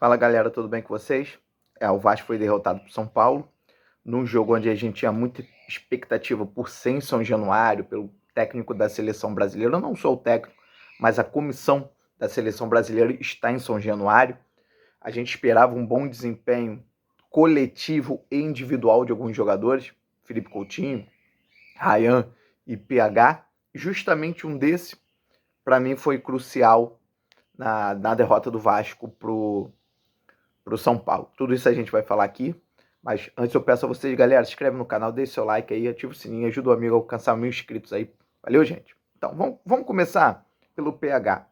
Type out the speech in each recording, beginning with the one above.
Fala galera, tudo bem com vocês? O Vasco foi derrotado por São Paulo, num jogo onde a gente tinha muita expectativa por ser em São Januário, pelo técnico da seleção brasileira. Eu não sou o técnico, mas a comissão da seleção brasileira está em São Januário. A gente esperava um bom desempenho coletivo e individual de alguns jogadores, Felipe Coutinho, Ryan e PH. Justamente um desses, para mim, foi crucial na derrota do Vasco pro São Paulo. Tudo isso a gente vai falar aqui, mas antes eu peço a vocês, galera, se inscreve no canal, deixe seu like aí, ativa o sininho, ajuda o amigo a alcançar 1000 inscritos aí. Valeu, gente? Então, vamos começar pelo PH.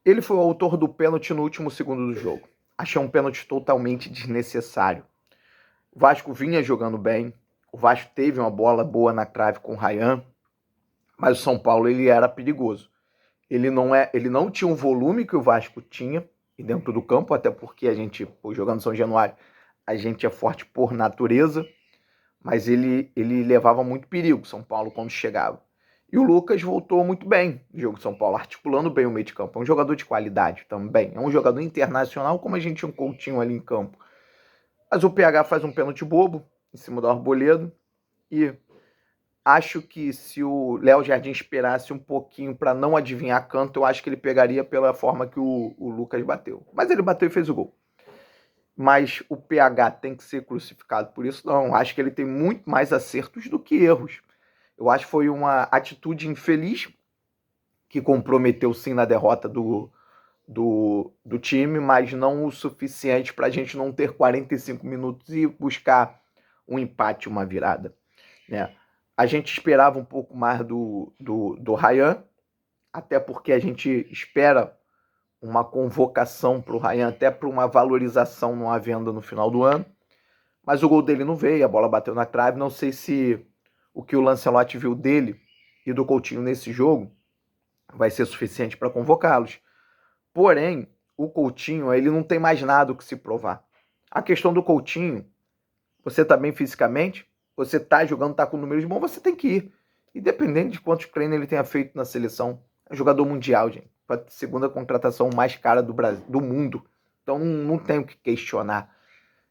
Ele foi o autor do pênalti no último segundo do jogo. Achei um pênalti totalmente desnecessário. O Vasco vinha jogando bem, o Vasco teve uma bola boa na trave com o Ryan, mas o São Paulo ele era perigoso. Ele não tinha o volume que o Vasco tinha dentro do campo, até porque a gente, jogando São Januário, a gente é forte por natureza, mas ele levava muito perigo, São Paulo, quando chegava. E o Lucas voltou muito bem no jogo de São Paulo, articulando bem o meio de campo. É um jogador de qualidade também. É um jogador internacional, como a gente tinha um Coutinho ali em campo. Mas o PH faz um pênalti bobo em cima do Arboleda. E acho que se o Léo Jardim esperasse um pouquinho para não adivinhar canto, eu acho que ele pegaria pela forma que o Lucas bateu. Mas ele bateu e fez o gol. Mas o PH tem que ser crucificado por isso? Não, acho que ele tem muito mais acertos do que erros. Eu acho que foi uma atitude infeliz que comprometeu sim na derrota do time, mas não o suficiente para a gente não ter 45 minutos e buscar um empate, uma virada. Né? A gente esperava um pouco mais do Ryan, até porque a gente espera uma convocação para o Ryan, até para uma valorização numa venda no final do ano. Mas o gol dele não veio, a bola bateu na trave. Não sei se o que o Lancelotti viu dele e do Coutinho nesse jogo vai ser suficiente para convocá-los. Porém, o Coutinho ele não tem mais nada o que se provar. A questão do Coutinho, você está bem fisicamente, você está jogando, está com números bons, você tem que ir. Independente de quantos treinos ele tenha feito na seleção. É jogador mundial, gente. Foi a segunda contratação mais cara do Brasil, do mundo. Então não tem o que questionar.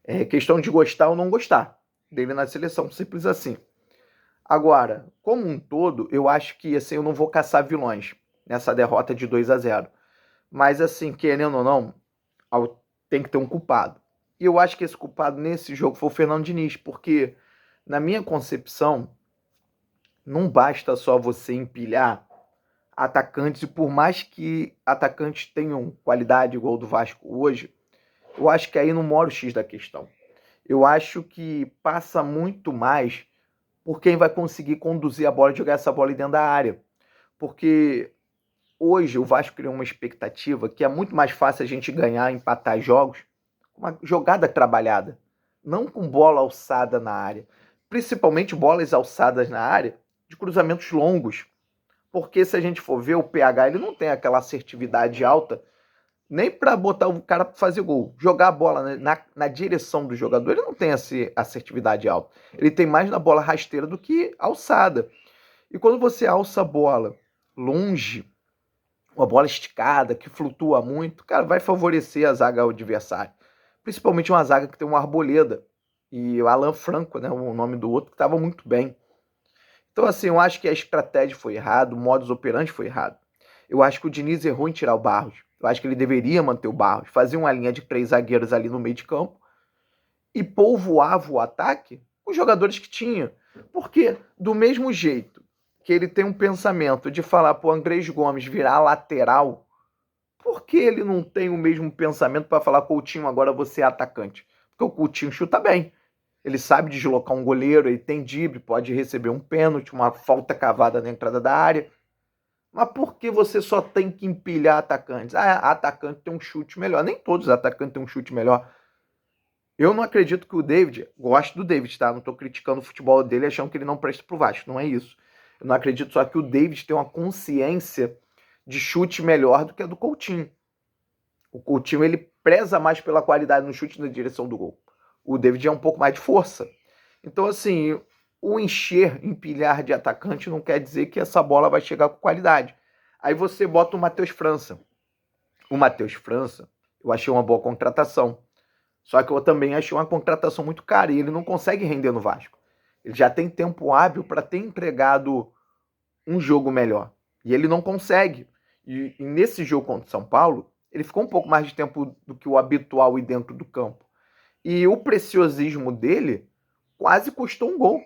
É questão de gostar ou não gostar dele na seleção, simples assim. Agora, como um todo, eu acho que assim, eu não vou caçar vilões nessa derrota de 2-0. Mas assim, querendo ou não, tem que ter um culpado. E eu acho que esse culpado nesse jogo foi o Fernando Diniz, porque na minha concepção, não basta só você empilhar atacantes, e por mais que atacantes tenham qualidade igual do Vasco hoje, eu acho que aí não mora o X da questão. Eu acho que passa muito mais por quem vai conseguir conduzir a bola e jogar essa bola dentro da área. Porque hoje o Vasco criou uma expectativa que é muito mais fácil a gente ganhar, empatar jogos com uma jogada trabalhada, não com bola alçada na área. Principalmente bolas alçadas na área de cruzamentos longos. Porque se a gente for ver, o PH ele não tem aquela assertividade alta nem para botar o cara para fazer gol. Jogar a bola na direção do jogador, ele não tem essa assertividade alta. Ele tem mais na bola rasteira do que alçada. E quando você alça a bola longe, uma bola esticada, que flutua muito, cara, vai favorecer a zaga adversária. Principalmente uma zaga que tem uma Arboleda. E o Alan Franco, né, o nome do outro, que estava muito bem. Então, assim, eu acho que a estratégia foi errada, o modus operandi foi errado. Eu acho que o Diniz errou em tirar o Barros. Eu acho que ele deveria manter o Barros, fazer uma linha de 3 zagueiros ali no meio de campo e povoava o ataque com os jogadores que tinha. Porque, do mesmo jeito que ele tem um pensamento de falar pro Andrés Gomes virar lateral, por que ele não tem o mesmo pensamento para falar, Coutinho, agora você é atacante? Porque o Coutinho chuta bem. Ele sabe deslocar um goleiro, ele tem drible, pode receber um pênalti, uma falta cavada na entrada da área. Mas por que você só tem que empilhar atacantes? Ah, atacante tem um chute melhor. Nem todos os atacantes têm um chute melhor. Eu não acredito que o David, gosto do David, tá? Não tô criticando o futebol dele achando que ele não presta pro Vasco, não é isso. Eu não acredito só que o David tem uma consciência de chute melhor do que a do Coutinho. O Coutinho, ele preza mais pela qualidade no chute na direção do gol. O David é um pouco mais de força. Então, assim, o empilhar de atacante não quer dizer que essa bola vai chegar com qualidade. Aí você bota o Matheus França. O Matheus França, Eu achei uma boa contratação. Só que eu também achei uma contratação muito cara e ele não consegue render no Vasco. Ele já tem tempo hábil para ter entregado um jogo melhor. E ele não consegue. E nesse jogo contra o São Paulo, ele ficou um pouco mais de tempo do que o habitual e dentro do campo. E o preciosismo dele quase custou um gol.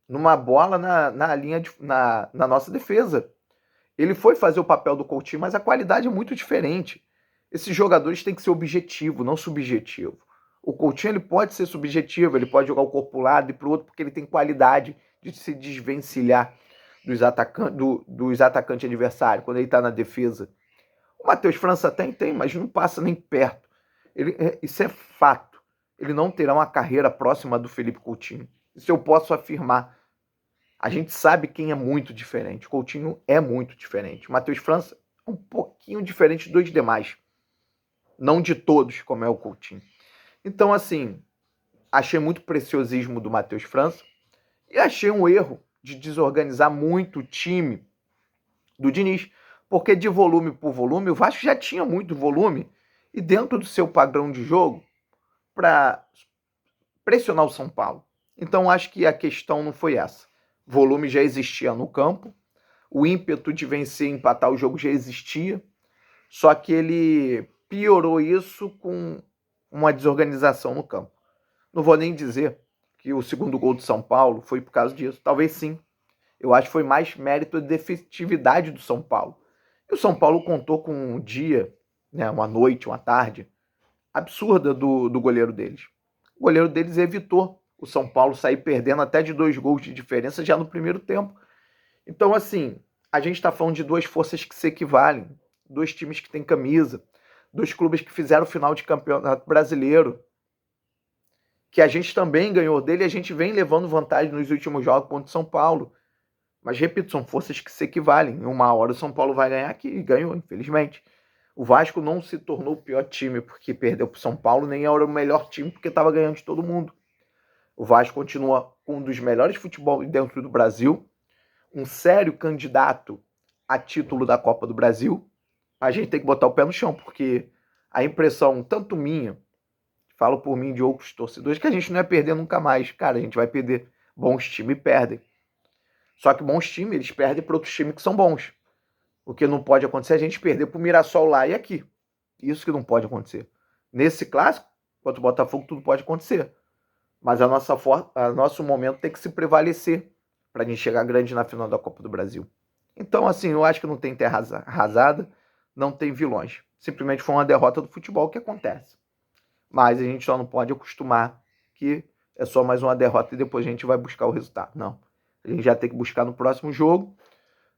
Numa bola na linha na nossa defesa. Ele foi fazer o papel do Coutinho, mas a qualidade é muito diferente. Esses jogadores têm que ser objetivo, não subjetivo. O Coutinho ele pode ser subjetivo, ele pode jogar o corpo para um lado e para o outro, porque ele tem qualidade de se desvencilhar dos atacantes adversários, quando ele está na defesa. O Matheus França tem, mas não passa nem perto. Isso é fato. Ele não terá uma carreira próxima do Felipe Coutinho. Isso eu posso afirmar. A gente sabe quem é muito diferente. O Coutinho é muito diferente. O Matheus França é um pouquinho diferente dos demais. Não de todos, como é o Coutinho. Então, assim, achei muito preciosismo do Matheus França e achei um erro de desorganizar muito o time do Diniz. Porque de volume por volume, o Vasco já tinha muito volume e dentro do seu padrão de jogo para pressionar o São Paulo. Então, acho que a questão não foi essa. O volume já existia no campo, o ímpeto de vencer e empatar o jogo já existia, só que ele piorou isso com uma desorganização no campo. Não vou nem dizer que o segundo gol do São Paulo foi por causa disso. Talvez sim. Eu acho que foi mais mérito de efetividade do São Paulo. E o São Paulo contou com um dia, né, uma noite, uma tarde, absurda do goleiro deles. O goleiro deles evitou o São Paulo sair perdendo até de 2 gols de diferença já no primeiro tempo. Então, assim, a gente está falando de 2 forças que se equivalem, 2 times que têm camisa, 2 clubes que fizeram final de campeonato brasileiro, que a gente também ganhou dele e a gente vem levando vantagem nos últimos jogos contra o São Paulo. Mas, repito, são forças que se equivalem. Em uma hora o São Paulo vai ganhar aqui e ganhou, infelizmente. O Vasco não se tornou o pior time porque perdeu para o São Paulo, nem era o melhor time porque estava ganhando de todo mundo. O Vasco continua com um dos melhores futebol dentro do Brasil, um sério candidato a título da Copa do Brasil. A gente tem que botar o pé no chão, porque a impressão, tanto minha, falo por mim de outros torcedores, que a gente não ia perder nunca mais. Cara, a gente vai perder. Bons times perdem. Só que bons times, eles perdem para outros times que são bons. O que não pode acontecer é a gente perder para o Mirassol lá e aqui. Isso que não pode acontecer. Nesse clássico, contra o Botafogo, tudo pode acontecer. Mas nosso momento tem que se prevalecer para a gente chegar grande na final da Copa do Brasil. Então, assim, eu acho que não tem terra arrasada, não tem vilões. Simplesmente foi uma derrota do futebol que acontece. Mas a gente só não pode acostumar que é só mais uma derrota e depois a gente vai buscar o resultado. Não. A gente já tem que buscar no próximo jogo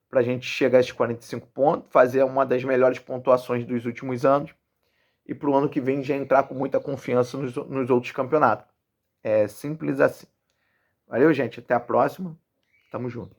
para a gente chegar a esses 45 pontos, fazer uma das melhores pontuações dos últimos anos e para o ano que vem já entrar com muita confiança nos outros campeonatos. É simples assim. Valeu, gente. Até a próxima. Tamo junto.